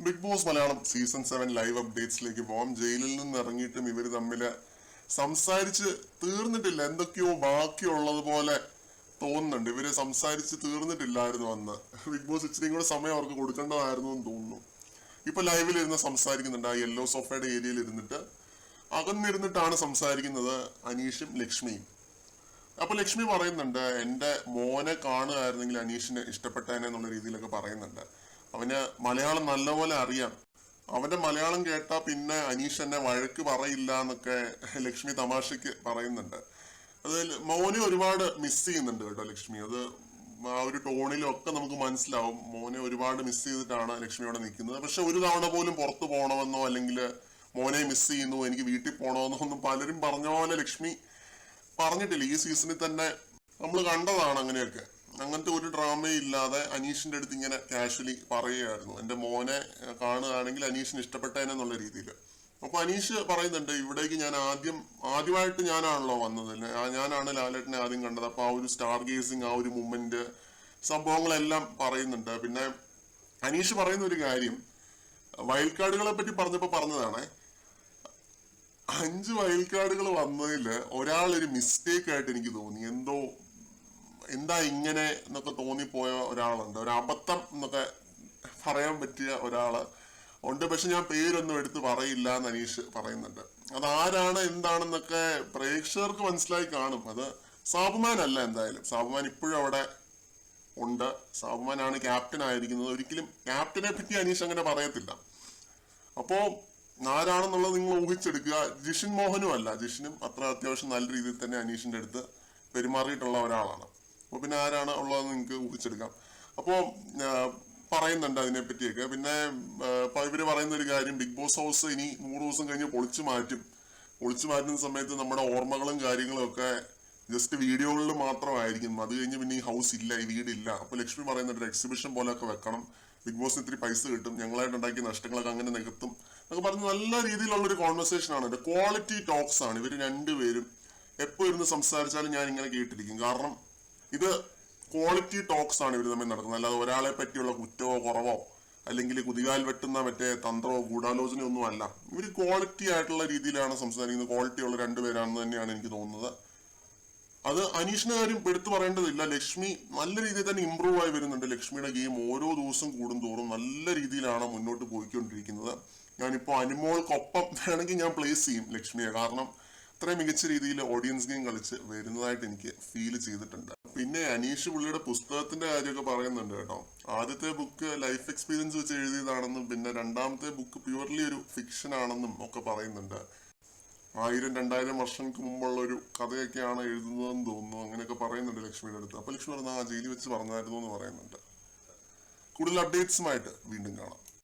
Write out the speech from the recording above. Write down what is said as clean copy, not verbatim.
Big Boss Malayalam season 7 live അപ്ഡേറ്റ്സിലേക്ക് പോകാം. ജയിലിൽ നിന്ന് ഇറങ്ങിയിട്ടും ഇവർ തമ്മിൽ സംസാരിച്ച് തീർന്നിട്ടില്ല. എന്തൊക്കെയോ ബാക്കിയുള്ളതുപോലെ തോന്നുന്നുണ്ട്. ഇവര് സംസാരിച്ച് തീർന്നിട്ടില്ലായിരുന്നു അന്ന്. ബിഗ് ബോസ് ഇച്ചിരിയും കൂടെ സമയം അവർക്ക് കൊടുക്കേണ്ടതായിരുന്നു എന്ന് തോന്നുന്നു. ഇപ്പൊ ലൈവിൽ ഇരുന്ന് സംസാരിക്കുന്നുണ്ട്. ആ യെല്ലോ സോഫയുടെ ഏരിയയിൽ ഇരുന്നിട്ട് അകന്നിരുന്നിട്ടാണ് സംസാരിക്കുന്നത് അനീഷും ലക്ഷ്മിയും. അപ്പൊ ലക്ഷ്മി പറയുന്നുണ്ട്, എന്റെ മോനെ കാണുകയായിരുന്നെങ്കിൽ അനീഷിന് ഇഷ്ടപ്പെട്ടേനെ എന്നുള്ള രീതിയിലൊക്കെ പറയുന്നുണ്ട്. അവന് മലയാളം നല്ലപോലെ അറിയാം. അവന്റെ മലയാളം കേട്ടാ പിന്നെ അനീഷ് എന്നെ വഴക്ക് പറയില്ല എന്നൊക്കെ ലക്ഷ്മി തമാശക്ക് പറയുന്നുണ്ട്. അത് മോനെ ഒരുപാട് മിസ് ചെയ്യുന്നുണ്ട് കേട്ടോ ലക്ഷ്മി. അത് ആ ഒരു ടോണിലും ഒക്കെ നമുക്ക് മനസ്സിലാവും. മോനെ ഒരുപാട് മിസ് ചെയ്തിട്ടാണ് ലക്ഷ്മി അവിടെ നിൽക്കുന്നത്. പക്ഷെ ഒരു തവണ പോലും പുറത്തു പോകണമെന്നോ അല്ലെങ്കിൽ മോനെ മിസ് ചെയ്യുന്നു, എനിക്ക് വീട്ടിൽ പോകണമെന്നോ ഒന്നും പലരും പറഞ്ഞ പോലെ ലക്ഷ്മി പറഞ്ഞിട്ടില്ല. ഈ സീസണിൽ തന്നെ നമ്മൾ കണ്ടതാണ് അങ്ങനെയൊക്കെ. അങ്ങനത്തെ ഒരു ഡ്രാമയും ഇല്ലാതെ അനീഷിന്റെ അടുത്ത് ഇങ്ങനെ കാഷ്വലി പറയുകയായിരുന്നു, എന്റെ മോനെ കാണുകയാണെങ്കിൽ അനീഷിന് ഇഷ്ടപ്പെട്ടേനെന്നുള്ള രീതിയിൽ. അപ്പൊ അനീഷ് പറയുന്നുണ്ട്, ഇവിടേക്ക് ഞാൻ ആദ്യമായിട്ട് ഞാനാണല്ലോ വന്നത്, ഞാനാണ് ലാലേട്ടനെ ആദ്യം കണ്ടത്. അപ്പൊ ആ ഒരു സ്റ്റാർ ഗേസിങ്, ആ ഒരു മൂമെന്റ്, സംഭവങ്ങളെല്ലാം പറയുന്നുണ്ട്. പിന്നെ അനീഷ് പറയുന്ന ഒരു കാര്യം, വൈൽഡ് കാർഡുകളെ പറ്റി പറഞ്ഞതാണ്, 5 വൈൽഡ് കാർഡുകൾ വന്നതില് ഒരാളൊരു മിസ്റ്റേക്ക് ആയിട്ട് എനിക്ക് തോന്നി. എന്താ ഇങ്ങനെ എന്നൊക്കെ തോന്നിപ്പോയ ഒരാളുണ്ട്, ഒരു അബദ്ധം എന്നൊക്കെ പറയാൻ പറ്റിയ ഒരാള് ഉണ്ട്. പക്ഷെ ഞാൻ പേരൊന്നും എടുത്ത് പറയില്ല എന്ന് അനീഷ് പറയുന്നുണ്ട്. അത് ആരാണ് എന്താണെന്നൊക്കെ പ്രേക്ഷകർക്ക് മനസ്സിലായി കാണും. അത് സാബുമാൻ അല്ല. എന്തായാലും സാബുമാൻ ഇപ്പോഴും അവിടെ ഉണ്ട്. സാബുമാനാണ് ക്യാപ്റ്റൻ ആയിരിക്കുന്നത്. ഒരിക്കലും ക്യാപ്റ്റനെ പറ്റി അനീഷ് അങ്ങനെ പറയത്തില്ല. അപ്പോ ആരാണെന്നുള്ളത് നിങ്ങൾ ഊഹിച്ചെടുക്കുക. ജിഷിൻ മോഹനും അല്ല. ജിഷിനും അത്ര അത്യാവശ്യം നല്ല രീതിയിൽ തന്നെ അനീഷിന്റെ അടുത്ത് പെരുമാറിയിട്ടുള്ള ഒരാളാണ്. അപ്പൊ പിന്നെ ആരാണ് ഉള്ളതെന്ന് നിങ്ങൾക്ക് ഊഹിച്ചെടുക്കാം. അപ്പോ പറയുന്നുണ്ട് അതിനെ പറ്റിയൊക്കെ. പിന്നെ ഇവര് പറയുന്ന ഒരു കാര്യം, ബിഗ് ബോസ് ഹൗസ് ഇനി 100 ദിവസം കഴിഞ്ഞ് പൊളിച്ചു മാറ്റുന്ന സമയത്ത് നമ്മുടെ ഓർമ്മകളും കാര്യങ്ങളും ഒക്കെ ജസ്റ്റ് വീഡിയോകളിൽ മാത്രമായിരിക്കും. അത് കഴിഞ്ഞ് പിന്നെ ഈ ഹൗസ് ഇല്ല, ഈ വീടില്ല. അപ്പൊ ലക്ഷ്മി പറയുന്നുണ്ട്, എക്സിബിഷൻ പോലെയൊക്കെ വെക്കണം, ബിഗ് ബോസിന് ഇത്തിരി പൈസ കിട്ടും, ഞങ്ങളായിട്ട് ഉണ്ടാക്കിയ നഷ്ടങ്ങളൊക്കെ അങ്ങനെ നികത്തും എന്നൊക്കെ പറഞ്ഞ് നല്ല രീതിയിലുള്ള ഒരു കോൺവെർസേഷൻ ആണ്. ക്വാളിറ്റി ടോക്സ് ആണ്. ഇവര് രണ്ടുപേരും എപ്പോ ഇരുന്ന് സംസാരിച്ചാലും ഞാൻ ഇങ്ങനെ കേട്ടിരിക്കും. കാരണം ഇത് ക്വാളിറ്റി ടോക്സ് ആണ് ഇവർ തമ്മിൽ നടക്കുന്നത്. അല്ലാതെ ഒരാളെ പറ്റിയുള്ള കുറ്റമോ കുറവോ അല്ലെങ്കിൽ കുതികാൽ വെട്ടുന്ന മറ്റേ തന്ത്രമോ ഗൂഢാലോചനയോ ഒന്നും അല്ല. ഇവർ ക്വാളിറ്റി ആയിട്ടുള്ള രീതിയിലാണ് സംസാരിക്കുന്നത്. ക്വാളിറ്റി ഉള്ള രണ്ടുപേരാണെന്ന് തന്നെയാണ് എനിക്ക് തോന്നുന്നത്. അത് അനീഷിന്റെ കാര്യം എടുത്തു പറയേണ്ടതില്ല. ലക്ഷ്മി നല്ല രീതിയിൽ തന്നെ ഇമ്പ്രൂവ് ആയി വരുന്നുണ്ട്. ലക്ഷ്മിയുടെ ഗെയിം ഓരോ ദിവസം കൂടുന്തോറും നല്ല രീതിയിലാണ് മുന്നോട്ട് പോയിക്കൊണ്ടിരിക്കുന്നത്. ഞാനിപ്പോ അനുമോൾക്കൊപ്പം വേണമെങ്കിൽ ഞാൻ പ്ലേസ് ചെയ്യും ലക്ഷ്മിയെ. കാരണം അത്രയും മികച്ച രീതിയിൽ ഓഡിയൻസ് ഗെയിം കളിച്ച് വരുന്നതായിട്ട് എനിക്ക് ഫീൽ ചെയ്തിട്ടുണ്ട്. പിന്നെ അനീഷ് പുള്ളിയുടെ പുസ്തകത്തിന്റെ കാര്യമൊക്കെ പറയുന്നുണ്ട് കേട്ടോ. ആദ്യത്തെ ബുക്ക് ലൈഫ് എക്സ്പീരിയൻസ് വെച്ച് എഴുതിയതാണെന്നും പിന്നെ രണ്ടാമത്തെ ബുക്ക് പ്യുവർലി ഒരു ഫിക്ഷൻ ആണെന്നും ഒക്കെ പറയുന്നുണ്ട്. 1000-2000 വർഷങ്ങൾക്ക് മുമ്പുള്ള ഒരു കഥയൊക്കെയാണ് എഴുതുന്നതെന്ന് തോന്നുന്നു. അങ്ങനെയൊക്കെ പറയുന്നുണ്ട് ലക്ഷ്മിയുടെ അടുത്ത്. അപ്പൊ ലക്ഷ്മി പറഞ്ഞ ജയിലിൽ വെച്ച് പറഞ്ഞായിരുന്നു എന്ന് പറയുന്നുണ്ട്. കൂടുതൽ അപ്ഡേറ്റ്സുമായിട്ട് വീണ്ടും കാണാം.